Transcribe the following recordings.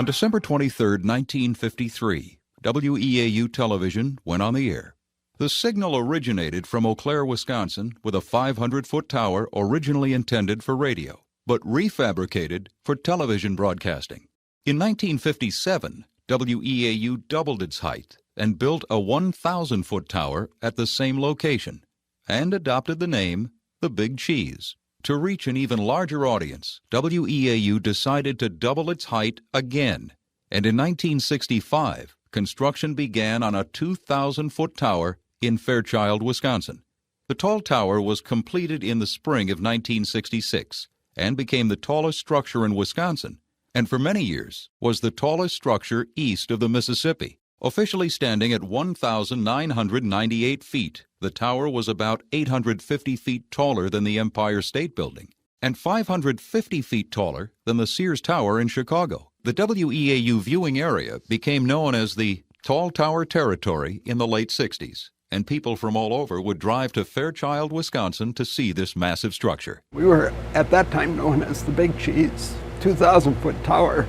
On December 23, 1953, WEAU television went on the air. The signal originated from Eau Claire, Wisconsin, with a 500-foot tower originally intended for radio, but refabricated for television broadcasting. In 1957, WEAU doubled its height and built a 1,000-foot tower at the same location and adopted the name the Big Cheese. To reach an even larger audience, WEAU decided to double its height again, and in 1965, construction began on a 2,000-foot tower in Fairchild, Wisconsin. The tall tower was completed in the spring of 1966 and became the tallest structure in Wisconsin, and for many years was the tallest structure east of the Mississippi. Officially standing at 1,998 feet, the tower was about 850 feet taller than the Empire State Building and 550 feet taller than the Sears Tower in Chicago. The WEAU viewing area became known as the Tall Tower Territory in the late 60s, and people from all over would drive to Fairchild, Wisconsin to see this massive structure. We were at that time known as the Big Cheese, 2,000-foot tower.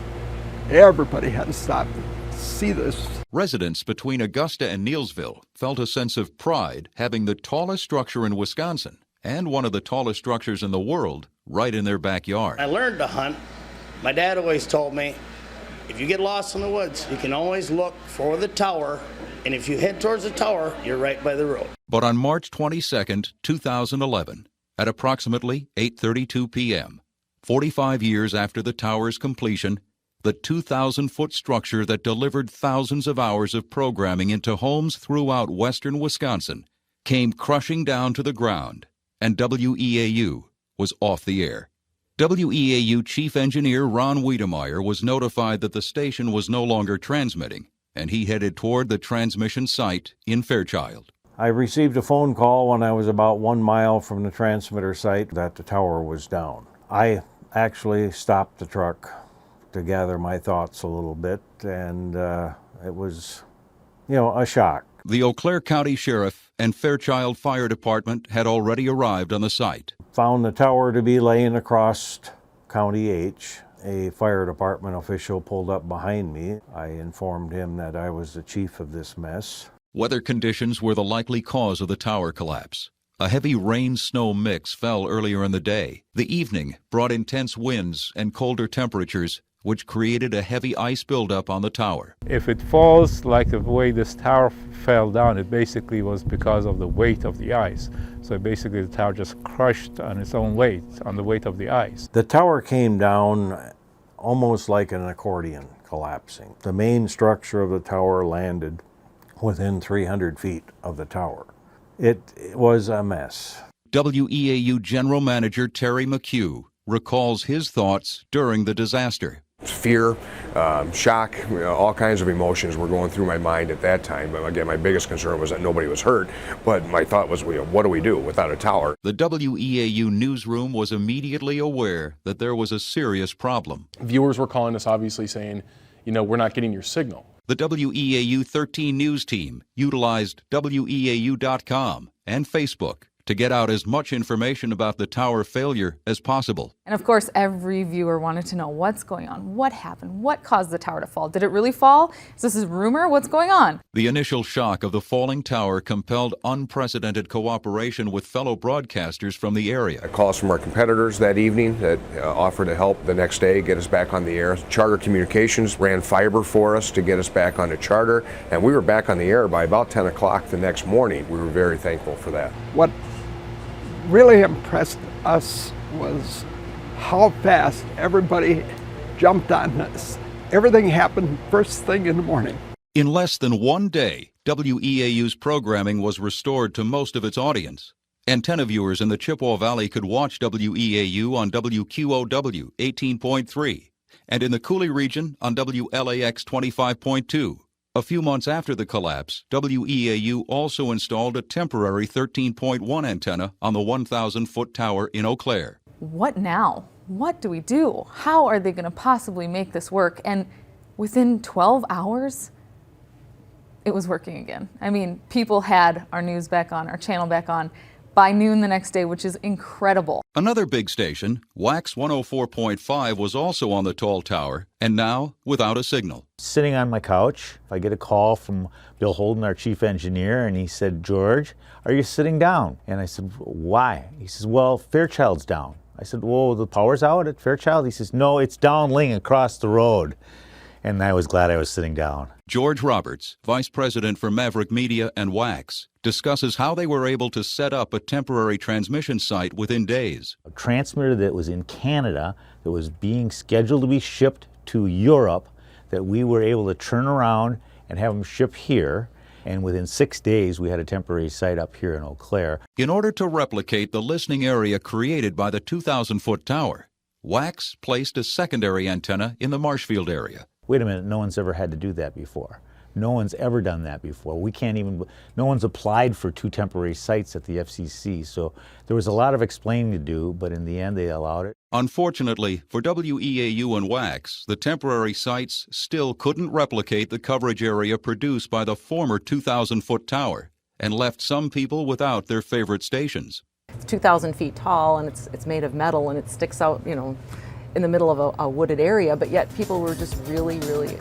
Everybody had to stop and see this. Residents between Augusta and Neillsville felt a sense of pride having the tallest structure in Wisconsin and one of the tallest structures in the world right in their backyard. I learned to hunt. My dad always told me, if you get lost in the woods, you can always look for the tower, and if you head towards the tower, you're right by the road. But on March 22, 2011, at approximately 8:32 p.m., 45 years after the tower's completion, the 2,000-foot structure that delivered thousands of hours of programming into homes throughout western Wisconsin came crushing down to the ground, and WEAU was off the air. WEAU Chief Engineer Ron Wiedemeier was notified that the station was no longer transmitting, and he headed toward the transmission site in Fairchild. I received a phone call when I was about 1 mile from the transmitter site that the tower was down. I actually stopped the truck to gather my thoughts a little bit, and it was, a shock. The Eau Claire County Sheriff and Fairchild Fire Department had already arrived on the site. Found the tower to be laying across County H. A fire department official pulled up behind me. I informed him that I was the chief of this mess. Weather conditions were the likely cause of the tower collapse. A heavy rain-snow mix fell earlier in the day. The evening brought intense winds and colder temperatures, which created a heavy ice buildup on the tower. If it falls like the way this tower fell down, it basically was because of the weight of the ice. So basically the tower just crushed on its own weight, on the weight of the ice. The tower came down almost like an accordion collapsing. The main structure of the tower landed within 300 feet of the tower. It was a mess. WEAU General Manager Terry McHugh recalls his thoughts during the disaster. Fear, shock, all kinds of emotions were going through my mind at that time. Again, my biggest concern was that nobody was hurt, but my thought was, what do we do without a tower? The WEAU newsroom was immediately aware that there was a serious problem. Viewers were calling us obviously saying, we're not getting your signal. The WEAU 13 News team utilized WEAU.com and Facebook to get out as much information about the tower failure as possible. And of course, every viewer wanted to know what's going on, what happened, what caused the tower to fall. Did it really fall? Is this a rumor? What's going on? The initial shock of the falling tower compelled unprecedented cooperation with fellow broadcasters from the area. Calls from our competitors that evening that offered to help the next day get us back on the air. Charter Communications ran fiber for us to get us back on the charter, and we were back on the air by about 10 o'clock the next morning. We were very thankful for that. What really impressed us was how fast everybody jumped on this. Everything happened first thing in the morning. In less than 1 day, WEAU's programming was restored to most of its audience. Antenna viewers in the Chippewa Valley could watch WEAU on WQOW 18.3 and in the Coulee region on WLAX 25.2. A few months after the collapse, WEAU also installed a temporary 13.1 antenna on the 1,000-foot tower in Eau Claire. What now? What do we do? How are they going to possibly make this work? And within 12 hours, it was working again. I mean, people had our news back on, our channel back on, by noon the next day, which is incredible. Another big station, WAX 104.5, was also on the tall tower, and now without a signal. Sitting on my couch, I get a call from Bill Holden, our chief engineer, and he said, "George, are you sitting down?" And I said, "Why?" He says, "Well, Fairchild's down." I said, "Whoa, the power's out at Fairchild?" He says, "No, it's downling across the road." And I was glad I was sitting down. George Roberts, Vice President for Maverick Media and WAX, discusses how they were able to set up a temporary transmission site within days. A transmitter that was in Canada that was being scheduled to be shipped to Europe, that we were able to turn around and have them ship here. And within 6 days, we had a temporary site up here in Eau Claire. In order to replicate the listening area created by the 2,000-foot tower, WAX placed a secondary antenna in the Marshfield area. Wait a minute, no one's ever had to do that before. No one's ever done that before. No one's applied for 2 temporary sites at the FCC, so there was a lot of explaining to do, but in the end they allowed it. Unfortunately, for WEAU and WAX, the temporary sites still couldn't replicate the coverage area produced by the former 2,000-foot tower, and left some people without their favorite stations. It's 2,000 feet tall, and it's made of metal, and it sticks out, in the middle of a wooded area, but yet people were just really, really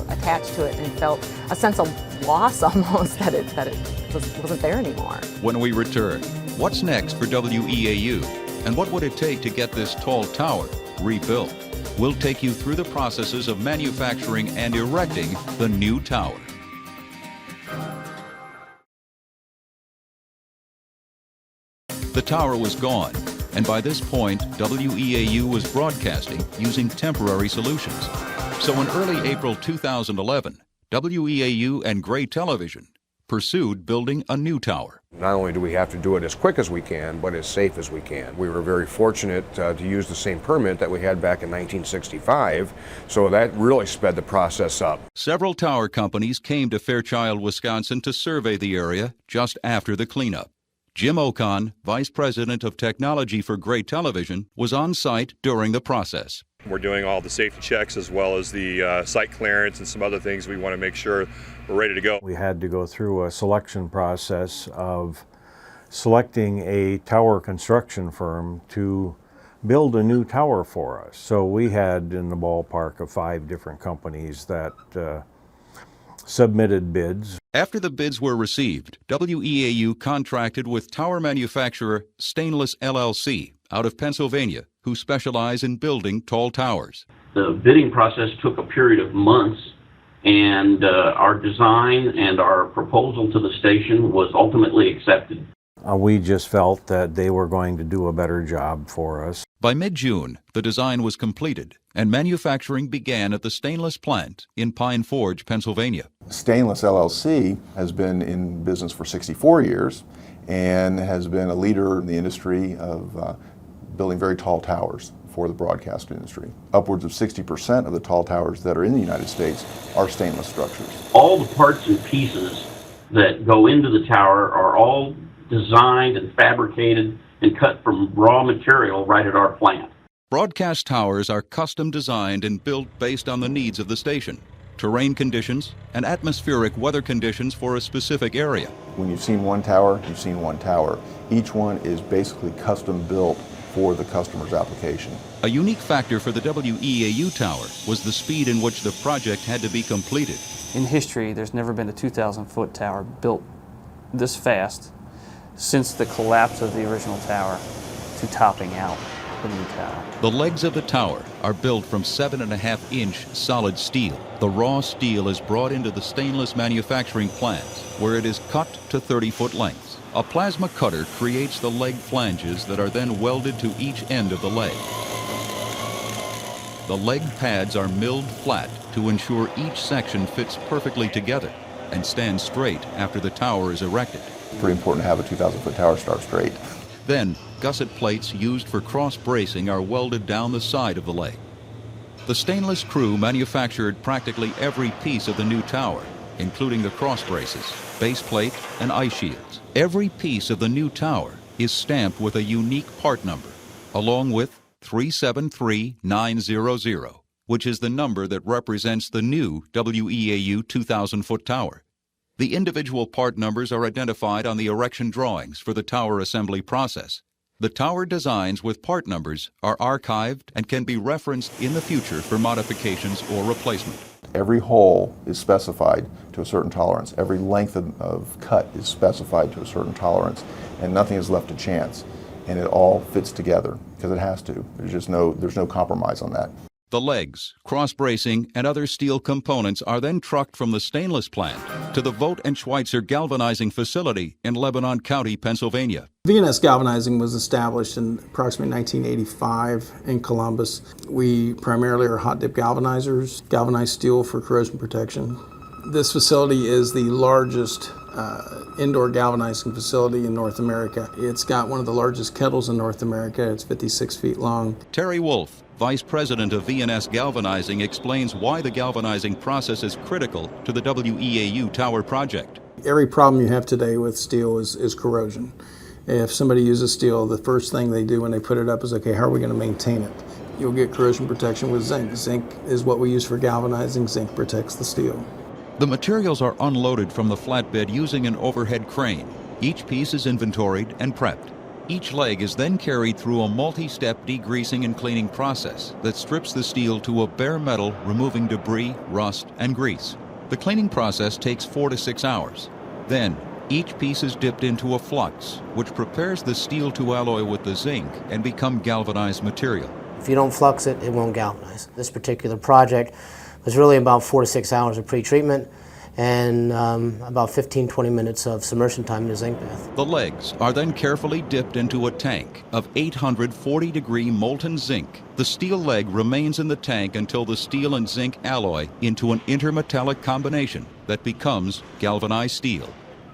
attached to it and felt a sense of loss almost that it wasn't there anymore. When we return, what's next for WEAU, and what would it take to get this tall tower rebuilt? We'll take you through the processes of manufacturing and erecting the new tower. The tower was gone, and by this point, WEAU was broadcasting using temporary solutions. So in early April 2011, WEAU and Gray Television pursued building a new tower. Not only do we have to do it as quick as we can, but as safe as we can. We were very fortunate to use the same permit that we had back in 1965, so that really sped the process up. Several tower companies came to Fairchild, Wisconsin to survey the area just after the cleanup. Jim Ocon, Vice President of Technology for Gray Television, was on site during the process. We're doing all the safety checks as well as the site clearance and some other things. We want to make sure we're ready to go. We had to go through a selection process of selecting a tower construction firm to build a new tower for us. So we had in the ballpark of 5 different companies that submitted bids. After the bids were received, WEAU contracted with tower manufacturer Stainless LLC out of Pennsylvania, who specialize in building tall towers. The bidding process took a period of months, and our design and our proposal to the station was ultimately accepted. We just felt that they were going to do a better job for us. By mid-June, the design was completed, and manufacturing began at the Stainless plant in Pine Forge, Pennsylvania. Stainless LLC has been in business for 64 years and has been a leader in the industry of building very tall towers for the broadcast industry. Upwards of 60% of the tall towers that are in the United States are stainless structures. All the parts and pieces that go into the tower are all designed and fabricated and cut from raw material right at our plant. Broadcast towers are custom designed and built based on the needs of the station, terrain conditions, and atmospheric weather conditions for a specific area. When you've seen one tower, you've seen one tower. Each one is basically custom built for the customer's application. A unique factor for the WEAU tower was the speed in which the project had to be completed. In history, there's never been a 2,000-foot tower built this fast since the collapse of the original tower to topping out the new tower. The legs of the tower are built from 7.5-inch solid steel. The raw steel is brought into the stainless manufacturing plant, where it is cut to 30-foot lengths. A plasma cutter creates the leg flanges that are then welded to each end of the leg. The leg pads are milled flat to ensure each section fits perfectly together and stands straight after the tower is erected. It's pretty important to have a 2,000-foot tower start straight. Then, gusset plates used for cross-bracing are welded down the side of the leg. The stainless crew manufactured practically every piece of the new tower, including the cross braces, base plate, and ice shields. Every piece of the new tower is stamped with a unique part number, along with 373900, which is the number that represents the new WEAU 2,000-foot tower. The individual part numbers are identified on the erection drawings for the tower assembly process. The tower designs with part numbers are archived and can be referenced in the future for modifications or replacement. Every hole is specified to a certain tolerance. Every length of cut is specified to a certain tolerance, and nothing is left to chance. And it all fits together because it has to. There's no compromise on that. The legs, cross-bracing, and other steel components are then trucked from the stainless plant to the Vogt and Schweitzer galvanizing facility in Lebanon County, Pennsylvania. V&S Galvanizing was established in approximately 1985 in Columbus. We primarily are hot dip galvanizers, galvanized steel for corrosion protection. This facility is the largest indoor galvanizing facility in North America. It's got one of the largest kettles in North America. It's 56 feet long. Terry Wolfe, Vice President of V&S Galvanizing, explains why the galvanizing process is critical to the WEAU Tower project. Every problem you have today with steel is corrosion. If somebody uses steel, the first thing they do when they put it up is, okay, how are we going to maintain it? You'll get corrosion protection with zinc. Zinc is what we use for galvanizing. Zinc protects the steel. The materials are unloaded from the flatbed using an overhead crane. Each piece is inventoried and prepped. Each leg is then carried through a multi-step degreasing and cleaning process that strips the steel to a bare metal, removing debris, rust, and grease. The cleaning process takes 4 to 6 hours. Then, each piece is dipped into a flux, which prepares the steel to alloy with the zinc and become galvanized material. If you don't flux it, it won't galvanize. This particular project was really about 4 to 6 hours of pre-treatment and about 15-20 minutes of submersion time in a zinc bath. The legs are then carefully dipped into a tank of 840-degree molten zinc. The steel leg remains in the tank until the steel and zinc alloy into an intermetallic combination that becomes galvanized steel.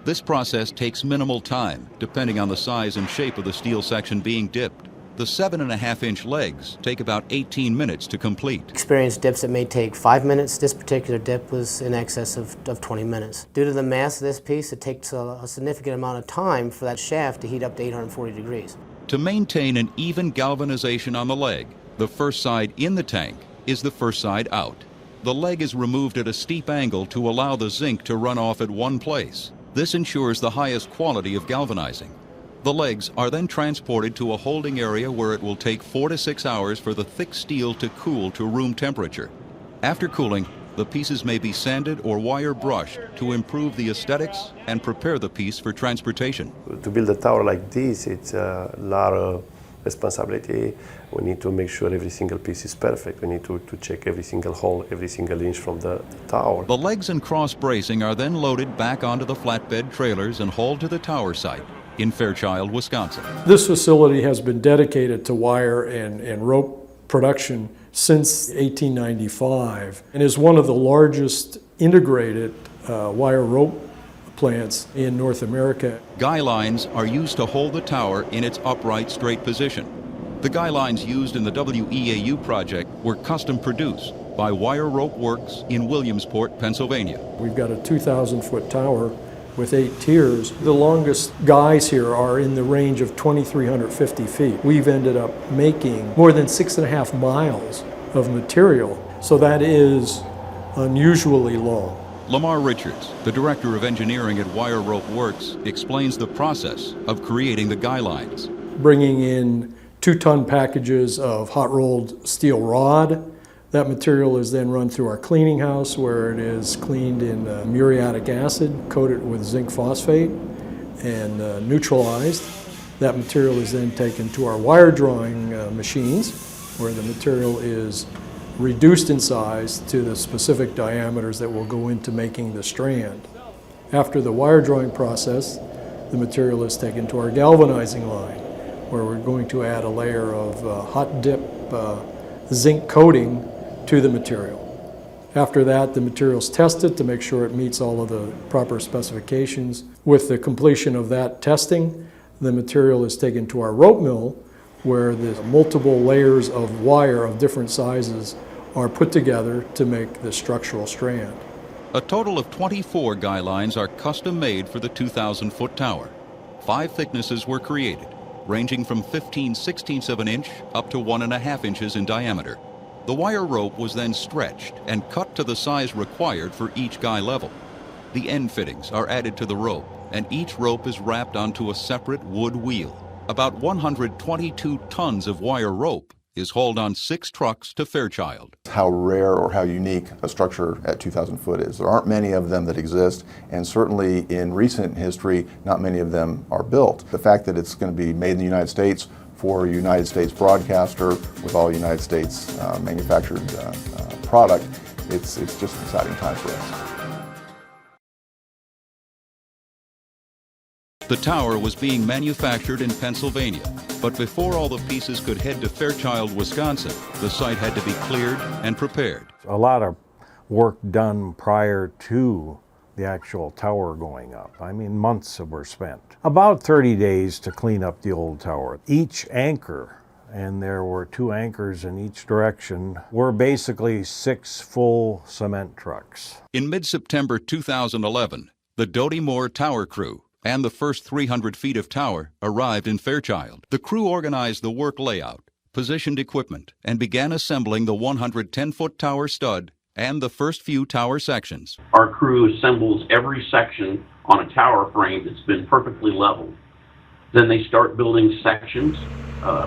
This process takes minimal time, depending on the size and shape of the steel section being dipped. The 7.5-inch legs take about 18 minutes to complete. Experienced dips that may take 5 minutes. This particular dip was in excess of 20 minutes. Due to the mass of this piece, it takes a significant amount of time for that shaft to heat up to 840 degrees. To maintain an even galvanization on the leg, the first side in the tank is the first side out. The leg is removed at a steep angle to allow the zinc to run off at one place. This ensures the highest quality of galvanizing. The legs are then transported to a holding area where it will take 4 to 6 hours for the thick steel to cool to room temperature. After cooling, the pieces may be sanded or wire brushed to improve the aesthetics and prepare the piece for transportation. To build a tower like this, it's a lot of responsibility. We need to make sure every single piece is perfect. We need to check every single hole, every single inch from the tower. The legs and cross bracing are then loaded back onto the flatbed trailers and hauled to the tower site in Fairchild, Wisconsin. This facility has been dedicated to wire and rope production since 1895 and is one of the largest integrated wire rope plants in North America. Guy lines are used to hold the tower in its upright, straight position. The guy lines used in the WEAU project were custom produced by Wire Rope Works in Williamsport, Pennsylvania. We've got a 2,000-foot tower with 8 tiers. The longest guys here are in the range of 2,350 feet. We've ended up making more than 6.5 miles of material, so that is unusually long. Lamar Richards, the Director of Engineering at Wire Rope Works, explains the process of creating the guy lines. Bringing in 2-ton packages of hot-rolled steel rod. That material is then run through our cleaning house where it is cleaned in muriatic acid, coated with zinc phosphate, and neutralized. That material is then taken to our wire drawing machines where the material is reduced in size to the specific diameters that will go into making the strand. After the wire drawing process, the material is taken to our galvanizing line where we're going to add a layer of hot dip zinc coating to the material. After that, the material is tested to make sure it meets all of the proper specifications. With the completion of that testing, the material is taken to our rope mill where the multiple layers of wire of different sizes are put together to make the structural strand. A total of 24 guy lines are custom made for the 2,000-foot tower. 5 thicknesses were created, ranging from 15/16 of an inch up to 1.5 inches in diameter. The wire rope was then stretched and cut to the size required for each guy level. the end fittings are added to the rope, and each rope is wrapped onto a separate wood wheel. About 122 tons of wire rope is hauled on 6 trucks to Fairchild. How rare or how unique a structure at 2,000 foot is. There aren't many of them that exist, and certainly in recent history, not many of them are built. The fact that it's going to be made in the United States for a United States broadcaster with all United States manufactured product, it's just an exciting time for us. The tower was being manufactured in Pennsylvania, but before all the pieces could head to Fairchild, Wisconsin, the site had to be cleared and prepared. A lot of work done prior to the actual tower going up. I mean, months were spent. About 30 days to clean up the old tower. Each anchor, and there were 2 anchors in each direction, were basically 6 full cement trucks. In mid-September 2011, the Doty tower crew and the first 300 feet of tower arrived in Fairchild. The crew organized the work layout, positioned equipment, and began assembling the 110-foot tower stud and the first few tower sections. Our crew assembles every section on a tower frame that's been perfectly leveled. Then they start building sections.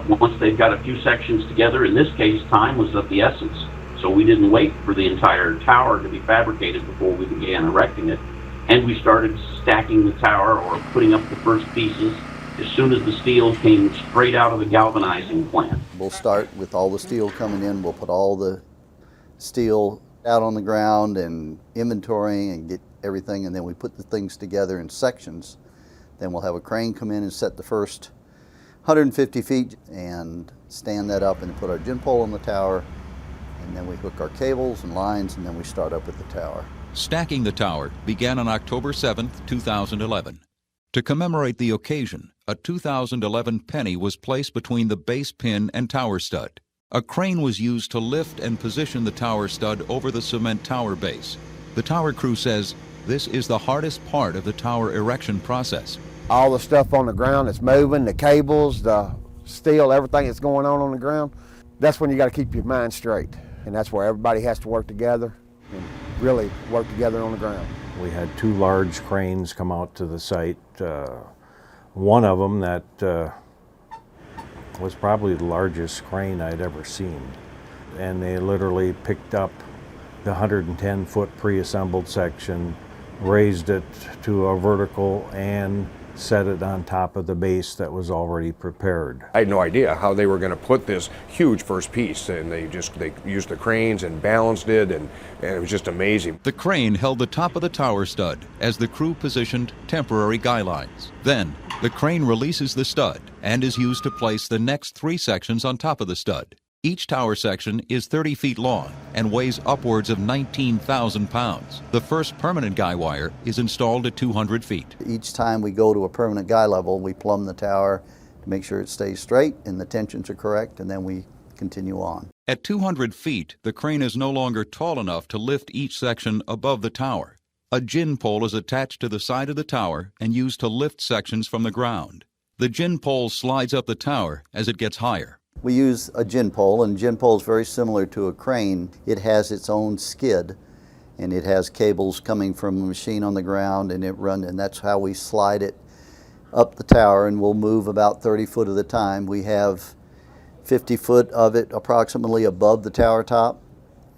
Once they've got a few sections together, in this case, time was of the essence. So we didn't wait for the entire tower to be fabricated before we began erecting it. And we started stacking the tower or putting up the first pieces as soon as the steel came straight out of the galvanizing plant. We'll start with all the steel coming in. We'll put all the steel out on the ground and inventorying and get everything, and then we put the things together in sections. Then we'll have a crane come in and set the first 150 feet and stand that up and put our gin pole on the tower, and then we hook our cables and lines, and then we start up with the tower. Stacking the tower began on October 7, 2011. To commemorate the occasion, a 2011 penny was placed between the base pin and tower stud. A crane was used to lift and position the tower stud over the cement tower base. The tower crew says this is the hardest part of the tower erection process. All the stuff on the ground that's moving, the cables, the steel, everything that's going on the ground, that's when you got to keep your mind straight. And that's where everybody has to work together and really work together on the ground. We had 2 large cranes come out to the site. One of them that was probably the largest crane I'd ever seen. And they literally picked up the 110-foot pre-assembled section, raised it to a vertical, and set it on top of the base that was already prepared. I had no idea how they were going to put this huge first piece, and they used the cranes and balanced it, and it was just amazing. The crane held the top of the tower stud as the crew positioned temporary guy lines. Then, the crane releases the stud and is used to place the next 3 sections on top of the stud. Each tower section is 30 feet long and weighs upwards of 19,000 pounds. The first permanent guy wire is installed at 200 feet. Each time we go to a permanent guy level, we plumb the tower to make sure it stays straight and the tensions are correct, and then we continue on. At 200 feet, the crane is no longer tall enough to lift each section above the tower. A gin pole is attached to the side of the tower and used to lift sections from the ground. The gin pole slides up the tower as it gets higher. We use a gin pole, and gin pole is very similar to a crane. It has its own skid, and it has cables coming from a machine on the ground, and and that's how we slide it up the tower, and we'll move about 30 foot at a time. We have 50 foot of it approximately above the tower top,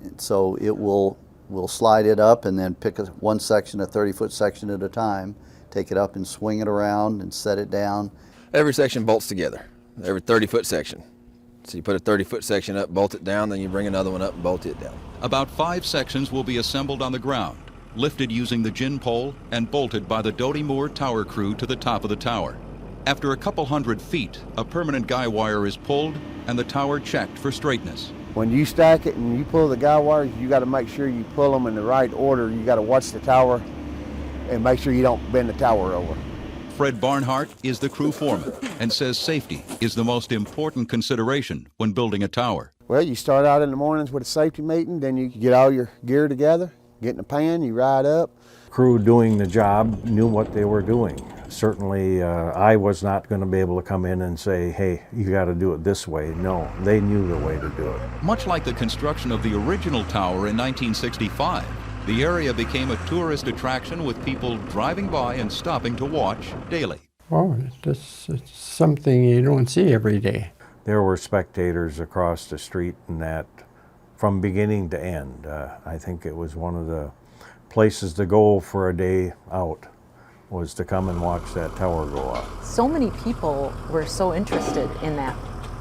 and so we'll slide it up and then pick one section, a 30-foot section at a time, take it up and swing it around and set it down. Every section bolts together, every 30-foot section. So you put a 30-foot section up, bolt it down, then you bring another one up and bolt it down. About 5 sections will be assembled on the ground, lifted using the gin pole and bolted by the Doty tower crew to the top of the tower. After a couple hundred feet, a permanent guy wire is pulled and the tower checked for straightness. When you stack it and you pull the guy wires, you got to make sure you pull them in the right order. You got to watch the tower and make sure you don't bend the tower over. Fred Barnhart is the crew foreman and says safety is the most important consideration when building a tower. Well, you start out in the mornings with a safety meeting, then you get all your gear together, get in the pan, you ride up. Crew doing the job knew what they were doing. Certainly, I was not going to be able to come in and say, hey, you got to do it this way. No, they knew the way to do it. Much like the construction of the original tower in 1965, The area became a tourist attraction with people driving by and stopping to watch daily. Oh, it's something you don't see every day. There were spectators across the street and that from beginning to end. I think it was one of the places to go for a day out, was to come and watch that tower go up. So many people were so interested in that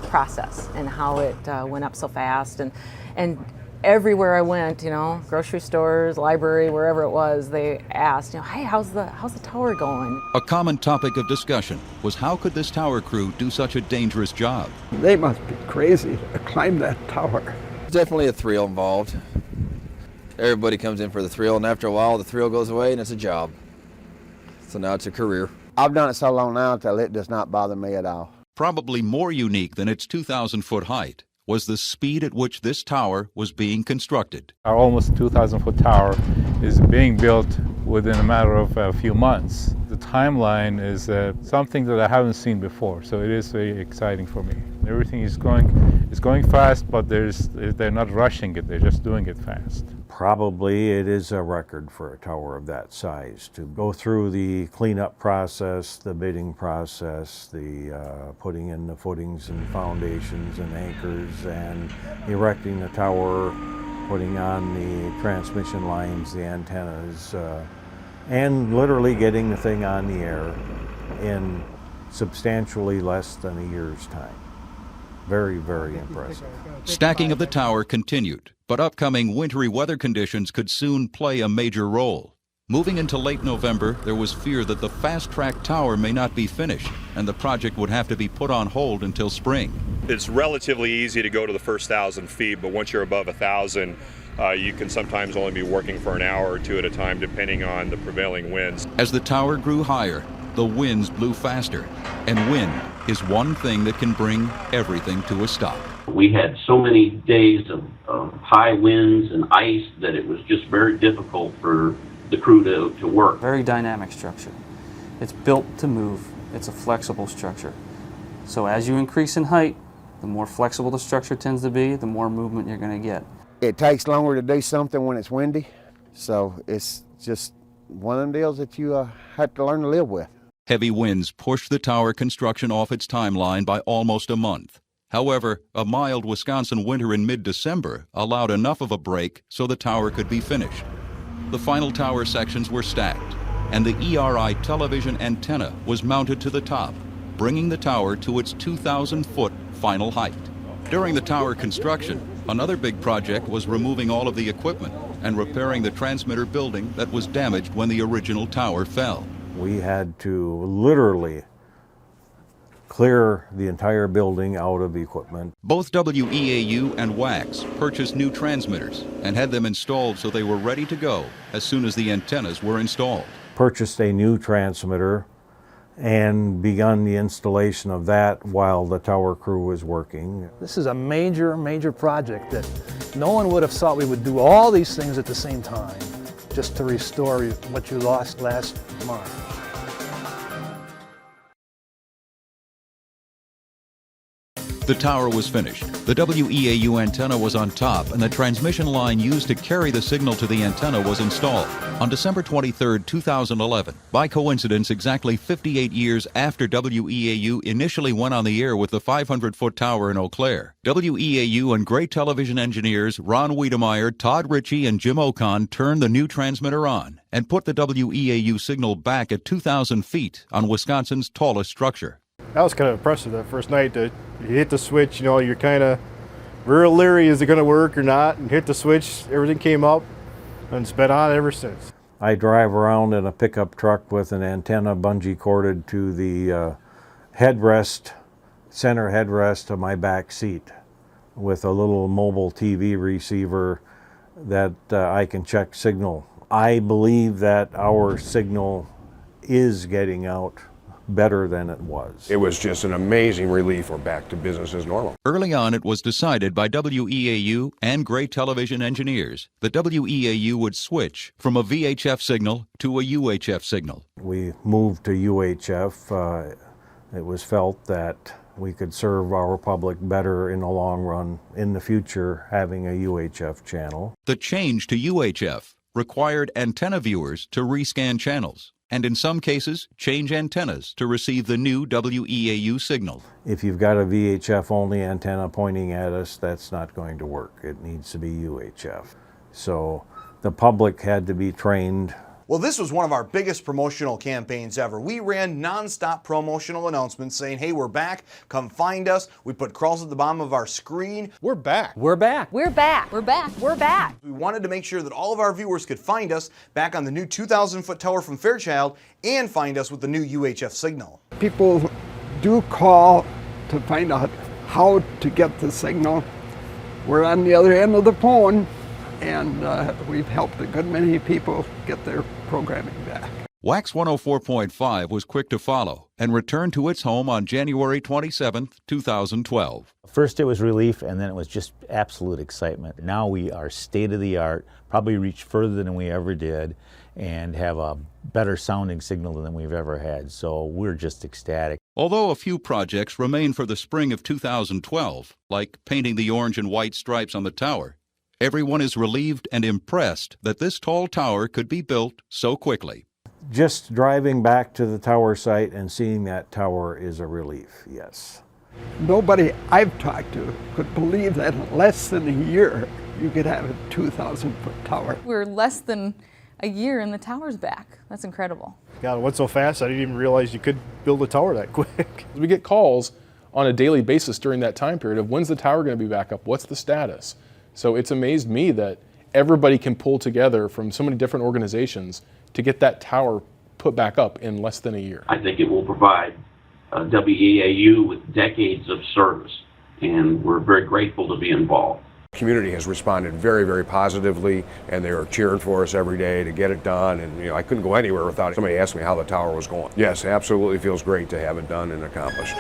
process and how it went up so fast, and everywhere I went, you know, grocery stores, library, wherever it was, they asked, you know, hey, how's the tower going? A common topic of discussion was how could this tower crew do such a dangerous job? They must be crazy to climb that tower. There's definitely a thrill involved. Everybody comes in for the thrill, and after a while the thrill goes away and it's a job. So now it's a career. I've done it so long now that it does not bother me at all. Probably more unique than its 2,000-foot height was the speed at which this tower was being constructed. Our almost 2,000-foot tower is being built within a matter of a few months. The timeline is something that I haven't seen before, so it is very exciting for me. Everything is going fast, but they're not rushing it, they're just doing it fast. Probably it is a record for a tower of that size to go through the cleanup process, the bidding process, the putting in the footings and foundations and anchors and erecting the tower, putting on the transmission lines, the antennas, and literally getting the thing on the air in substantially less than a year's time. Very, very impressive. Stacking of the tower continued, but upcoming wintry weather conditions could soon play a major role. Moving into late November, there was fear that the fast-track tower may not be finished, and the project would have to be put on hold until spring. It's relatively easy to go to the first 1,000 feet, but once you're above 1,000, you can sometimes only be working for an hour or two at a time, depending on the prevailing winds. As the tower grew higher, the winds blew faster, and wind is one thing that can bring everything to a stop. We had so many days of high winds and ice that it was just very difficult for the crew to work. Very dynamic structure. It's built to move. It's a flexible structure. So as you increase in height, the more flexible the structure tends to be, the more movement you're going to get. It takes longer to do something when it's windy, so it's just one of them deals that you have to learn to live with. Heavy winds pushed the tower construction off its timeline by almost a month. However, a mild Wisconsin winter in mid-December allowed enough of a break so the tower could be finished. The final tower sections were stacked, and the ERI television antenna was mounted to the top, bringing the tower to its 2,000-foot final height. During the tower construction, another big project was removing all of the equipment and repairing the transmitter building that was damaged when the original tower fell. We had to literally clear the entire building out of equipment. Both WEAU and WACS purchased new transmitters and had them installed so they were ready to go as soon as the antennas were installed. Purchased a new transmitter and begun the installation of that while the tower crew was working. This is a major, major project that no one would have thought we would do all these things at the same time just to restore what you lost last March. The tower was finished. The WEAU antenna was on top, and the transmission line used to carry the signal to the antenna was installed. On December 23, 2011, by coincidence exactly 58 years after WEAU initially went on the air with the 500-foot tower in Eau Claire, WEAU and Gray television engineers Ron Wiedemeier, Todd Ritchie, and Jim Ocon turned the new transmitter on and put the WEAU signal back at 2,000 feet on Wisconsin's tallest structure. That was kind of impressive that first night. You hit the switch, you know, you're kind of real leery, is it going to work or not? And hit the switch, everything came up, and it's been on ever since. I drive around in a pickup truck with an antenna bungee corded to the headrest, center headrest of my back seat with a little mobile TV receiver that I can check signal. I believe that our signal is getting out better than it was. It was just an amazing relief. We're back to business as normal. Early on, it was decided by WEAU and Gray television engineers that WEAU would switch from a VHF signal to a UHF signal. We moved to UHF. It was felt that we could serve our public better in the long run in the future having a UHF channel. The change to UHF required antenna viewers to rescan channels, and in some cases, change antennas to receive the new WEAU signal. If you've got a VHF-only antenna pointing at us, that's not going to work. It needs to be UHF. So the public had to be trained. Well, this was one of our biggest promotional campaigns ever. We ran non-stop promotional announcements saying, hey, we're back, come find us. We put crawls at the bottom of our screen. We're back. We're back. We're back. We're back. We're back. We wanted to make sure that all of our viewers could find us back on the new 2,000-foot tower from Fairchild and find us with the new UHF signal. People do call to find out how to get the signal. We're on the other end of the phone, and we've helped a good many people get their programming back. WAXX 104.5 was quick to follow and returned to its home on January 27, 2012. First it was relief, and then it was just absolute excitement. Now we are state-of-the-art, probably reach further than we ever did, and have a better sounding signal than we've ever had. So we're just ecstatic. Although a few projects remain for the spring of 2012, like painting the orange and white stripes on the tower, everyone is relieved and impressed that this tall tower could be built so quickly. Just driving back to the tower site and seeing that tower is a relief, yes. Nobody I've talked to could believe that in less than a year you could have a 2,000-foot tower. We're less than a year and the tower's back. That's incredible. God, it went so fast I didn't even realize you could build a tower that quick. We get calls on a daily basis during that time period of when's the tower going to be back up? What's the status? So it's amazed me that everybody can pull together from so many different organizations to get that tower put back up in less than a year. I think it will provide WEAU with decades of service, and we're very grateful to be involved. The community has responded very, very positively, and they are cheering for us every day to get it done. And I couldn't go anywhere without somebody asking me how the tower was going. Yes, absolutely feels great to have it done and accomplished.